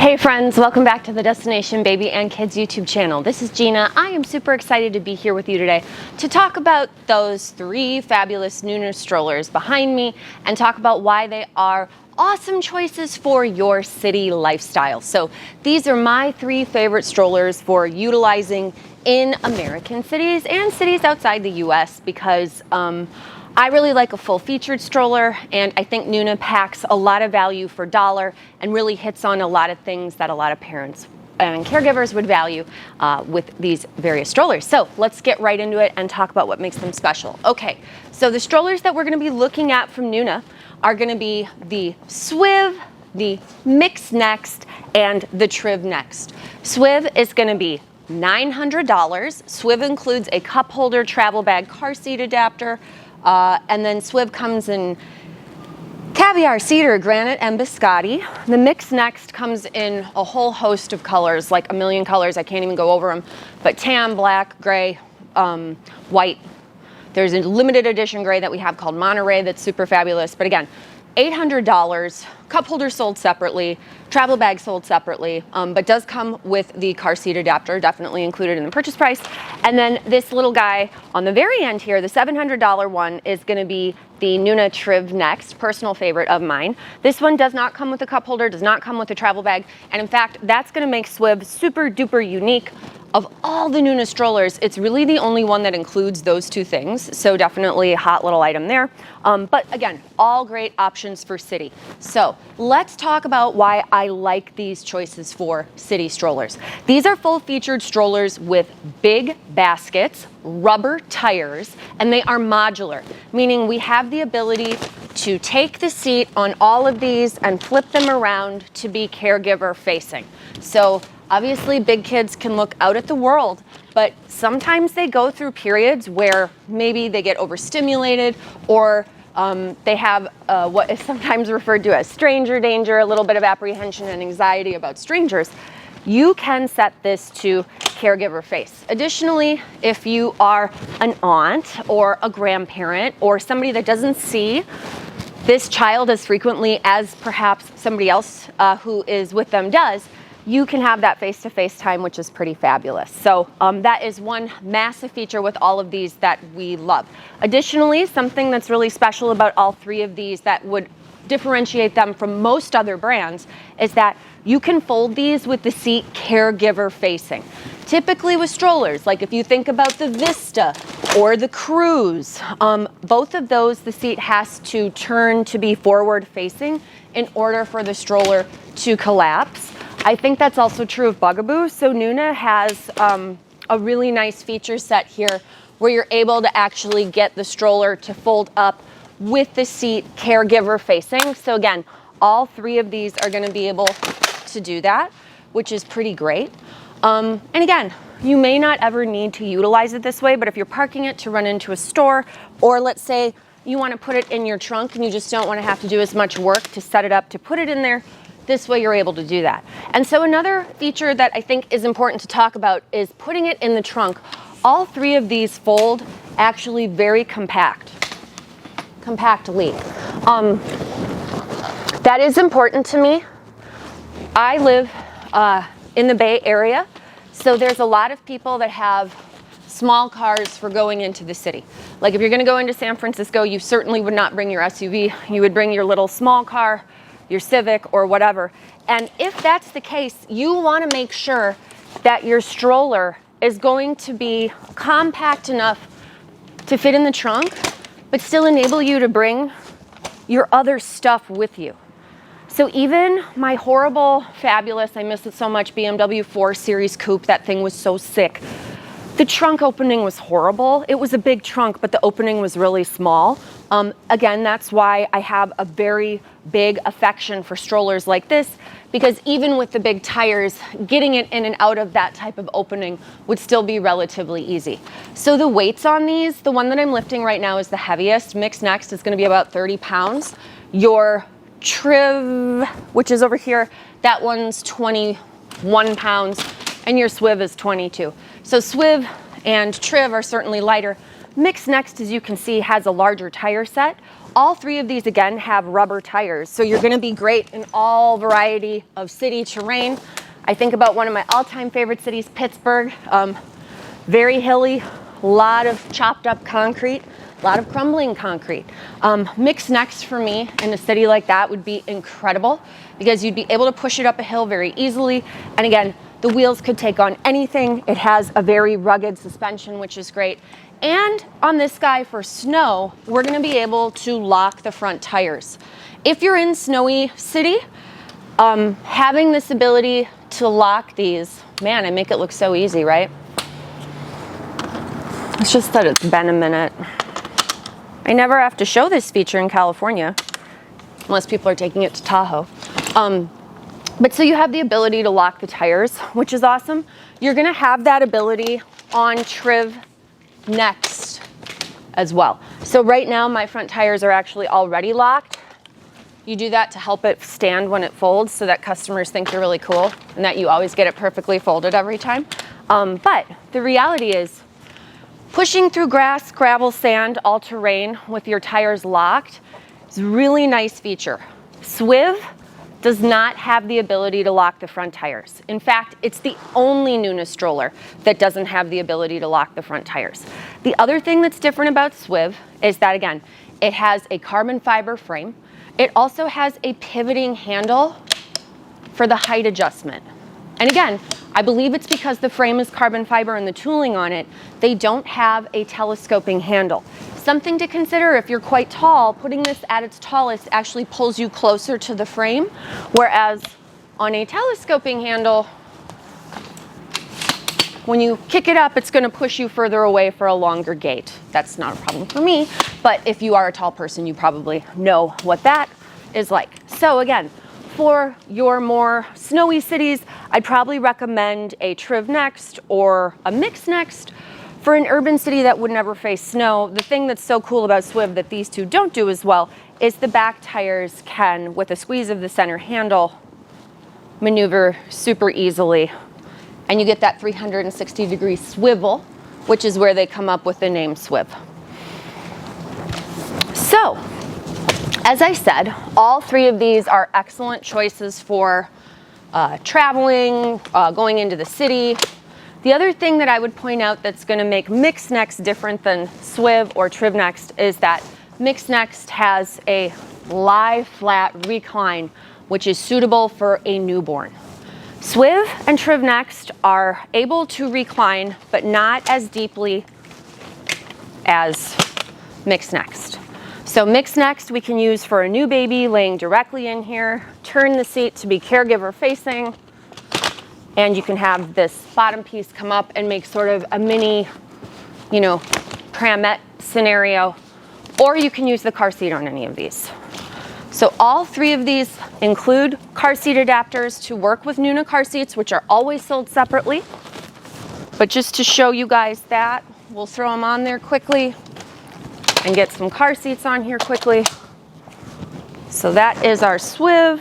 Hey friends, welcome back to the Destination Baby and Kids YouTube channel. This is Gina. I am super excited to be here with you today to talk about those three fabulous NUNA strollers behind me and talk about why they are awesome choices for your city lifestyle. So these are my three favorite strollers for utilizing in American cities and cities outside the US because I really like a full-featured stroller, and I think NUNA packs a lot of value for dollar and really hits on a lot of things that a lot of parents and caregivers would value with these various strollers. So let's get right into it and talk about what makes them special. Okay, so the strollers that we're going to be looking at from NUNA are going to be the SWIV, the MIXX NEXT, and the TRIV NEXT. SWIV is going to be $900. SWIV includes a cup holder, travel bag, car seat adapter, and then SWIV comes in caviar, cedar, granite, and biscotti. The MIXX NEXT comes in a whole host of colors, like a million colors. I can't even go over them, but tan, black, gray, white. There's a limited edition gray that we have called Monterey that's super fabulous. But again, $800, cup holder sold separately, travel bag sold separately, but does come with the car seat adapter, definitely included in the purchase price. And then this little guy on the very end here, the $700 one, is going to be the NUNA TRIV NEXT, personal favorite of mine. This one does not come with a cup holder, does not come with a travel bag, and in fact, that's going to make SWIV super duper unique. Of all the NUNA strollers, it's really the only one that includes those two things, so definitely a hot little item there. But again, all great options for city. So let's talk about why I like these choices for city strollers. These are full-featured strollers with big baskets, rubber tires, and they are modular, meaning we have the ability to take the seat on all of these and flip them around to be caregiver facing. So obviously, big kids can look out at the world, but sometimes they go through periods where maybe they get overstimulated or they have what is sometimes referred to as stranger danger, a little bit of apprehension and anxiety about strangers. You can set this to caregiver face. Additionally, if you are an aunt or a grandparent or somebody that doesn't see this child as frequently as perhaps somebody else who is with them does, you can have that face-to-face time, which is pretty fabulous. So that is one massive feature with all of these that we love. Additionally, something that's really special about all three of these that would differentiate them from most other brands is that you can fold these with the seat caregiver facing. Typically with strollers, like if you think about the Vista or the Cruise, both of those, the seat has to turn to be forward facing in order for the stroller to collapse. I think that's also true of Bugaboo. So NUNA has a really nice feature set here where you're able to actually get the stroller to fold up with the seat caregiver facing. So again, all three of these are going to be able to do that, which is pretty great. And again, you may not ever need to utilize it this way, but if you're parking it to run into a store, or let's say you want to put it in your trunk and you just don't want to have to do as much work to set it up to put it in there, this way you're able to do that. And so another feature that I think is important to talk about is putting it in the trunk. All three of these fold actually very compactly. That is important to me. I live in the Bay Area, so there's a lot of people that have small cars for going into the city. Like if you're gonna go into San Francisco, you certainly would not bring your SUV. You would bring your little small car, your Civic or whatever. And if that's the case, you want to make sure that your stroller is going to be compact enough to fit in the trunk, but still enable you to bring your other stuff with you. So even my horrible, fabulous, I miss it so much, BMW 4 Series Coupe, that thing was so sick. The trunk opening was horrible. It was a big trunk, but the opening was really small. Again, that's why I have a very big affection for strollers like this, because even with the big tires, getting it in and out of that type of opening would still be relatively easy. So the weights on these, the one that I'm lifting right now is the heaviest. MIXX NEXT is going to be about 30 pounds. Your TRIV, which is over here, that one's 21 pounds, and your SWIV is 22. So SWIV and TRIV are certainly lighter. MIXX NEXT, as you can see, has a larger tire set. All three of these, again, have rubber tires. So you're gonna be great in all variety of city terrain. I think about one of my all-time favorite cities, Pittsburgh. Very hilly, a lot of chopped up concrete, a lot of crumbling concrete. MIXX NEXT for me in a city like that would be incredible because you'd be able to push it up a hill very easily. And again, the wheels could take on anything. It has a very rugged suspension, which is great. And on this guy for snow, we're gonna be able to lock the front tires. If you're in snowy city, having this ability to lock these, man, I make it look so easy, right? It's just that it's been a minute. I never have to show this feature in California, unless people are taking it to Tahoe. But so you have the ability to lock the tires, which is awesome. You're gonna have that ability on TRIV NEXT as well. So right now my front tires are actually already locked. You do that to help it stand when it folds so that customers think you're really cool and that you always get it perfectly folded every time. But the reality is pushing through grass, gravel, sand, all terrain with your tires locked is a really nice feature. SWIV does not have the ability to lock the front tires. In fact, it's the only NUNA stroller that doesn't have the ability to lock the front tires. The other thing that's different about SWIV is that, again, it has a carbon fiber frame. It also has a pivoting handle for the height adjustment. And again, I believe it's because the frame is carbon fiber and the tooling on it, they don't have a telescoping handle. Something to consider if you're quite tall, putting this at its tallest actually pulls you closer to the frame, whereas on a telescoping handle, when you kick it up, it's gonna push you further away for a longer gait. That's not a problem for me, but if you are a tall person, you probably know what that is like. So again, for your more snowy cities, I'd probably recommend a TRIV NEXT or a MIXX NEXT. For an urban city that would never face snow, the thing that's so cool about SWIV that these two don't do as well is the back tires can, with a squeeze of the center handle, maneuver super easily. And you get that 360-degree swivel, which is where they come up with the name SWIV. So, as I said, all three of these are excellent choices for traveling, going into the city. The other thing that I would point out that's going to make MIXX NEXT different than SWIV or TRIV NEXT is that MIXX NEXT has a lie flat recline, which is suitable for a newborn. SWIV and TRIV NEXT are able to recline, but not as deeply as MIXX NEXT. So MIXX NEXT we can use for a new baby laying directly in here, turn the seat to be caregiver facing, and you can have this bottom piece come up and make sort of a mini, pramette scenario, or you can use the car seat on any of these. So all three of these include car seat adapters to work with NUNA car seats, which are always sold separately. But just to show you guys that, we'll throw them on there quickly and get some car seats on here quickly. So that is our SWIV.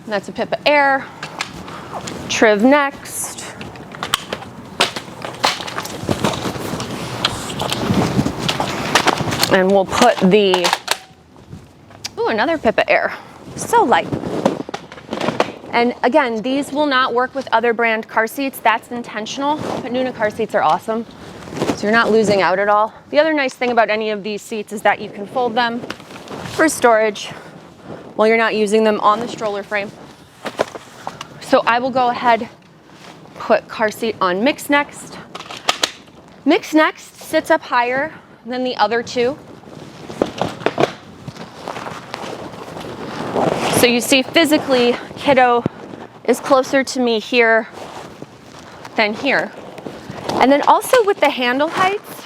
That's a PIPA Air. TRIV NEXT. And we'll put the, another PIPA Air. So light. And again, these will not work with other brand car seats. That's intentional, but NUNA car seats are awesome. So you're not losing out at all. The other nice thing about any of these seats is that you can fold them for storage while you're not using them on the stroller frame. So I will go ahead, put car seat on MIXX NEXT. MIXX NEXT sits up higher than the other two. So you see physically, kiddo is closer to me here than here. And then also with the handle heights,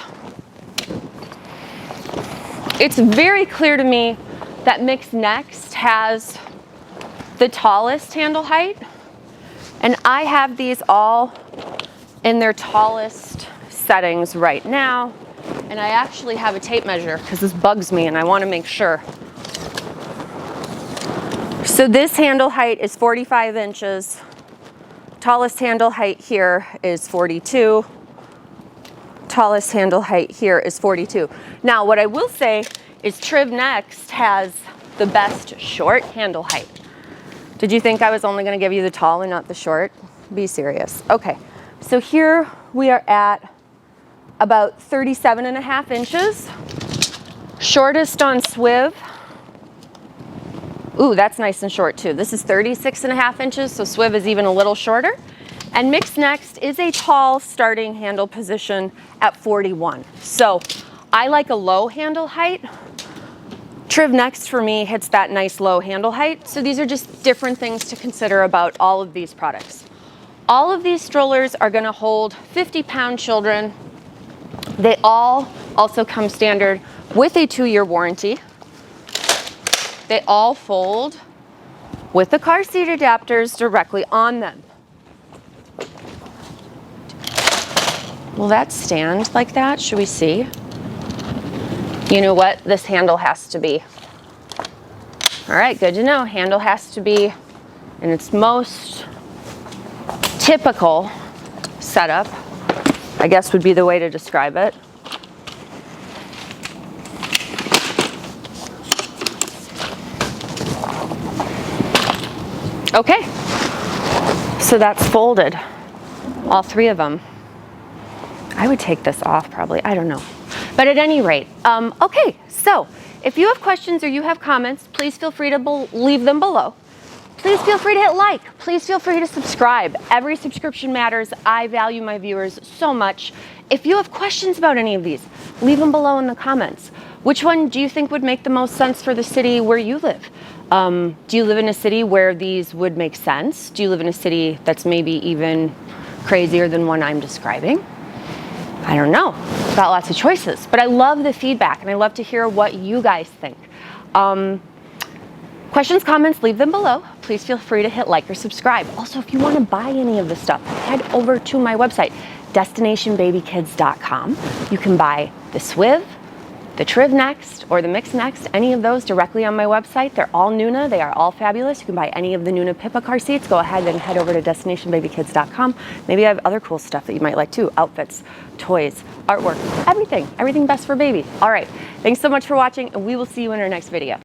it's very clear to me that MIXX NEXT has the tallest handle height. And I have these all in their tallest settings right now. And I actually have a tape measure because this bugs me and I want to make sure. So this handle height is 45 inches. Tallest handle height here is 42. tallest handle height here is 42. Now, what I will say is TRIV NEXT has the best short handle height. Did you think I was only going to give you the tall and not the short? Be serious. Okay, so here we are at about 37.5 inches. Shortest on SWIV. Ooh, that's nice and short too. This is 36.5 inches, so SWIV is even a little shorter. And MIXX NEXT is a tall starting handle position at 41. So I like a low handle height. TRIV NEXT for me hits that nice low handle height. So these are just different things to consider about all of these products. All of these strollers are gonna hold 50-pound children. They all also come standard with a 2-year warranty. They all fold with the car seat adapters directly on them. Will that stand like that? Should we see? You know what? This handle has to be. All right, good to know. Handle has to be in its most typical setup, I guess would be the way to describe it. Okay, so that's folded, all 3 of them. I would take this off probably, I don't know. But at any rate, okay, so if you have questions or you have comments, please feel free to leave them below. Please feel free to hit like. Please feel free to subscribe. Every subscription matters. I value my viewers so much. If you have questions about any of these, leave them below in the comments. Which one do you think would make the most sense for the city where you live? Do you live in a city where these would make sense? Do you live in a city that's maybe even crazier than one I'm describing? I don't know. Got lots of choices, but I love the feedback and I love to hear what you guys think. Questions, comments, leave them below. Please feel free to hit like or subscribe. Also, if you want to buy any of this stuff, head over to my website, destinationbabykids.com. You can buy the SWIV, the TRIV NEXT, or the MIXX NEXT, any of those directly on my website. They're all NUNA. They are all fabulous. You can buy any of the NUNA PIPA car seats. Go ahead and head over to destinationbabykids.com. Maybe I have other cool stuff that you might like too. Outfits, toys, artwork, everything. Everything best for baby. All right. Thanks so much for watching, and we will see you in our next video.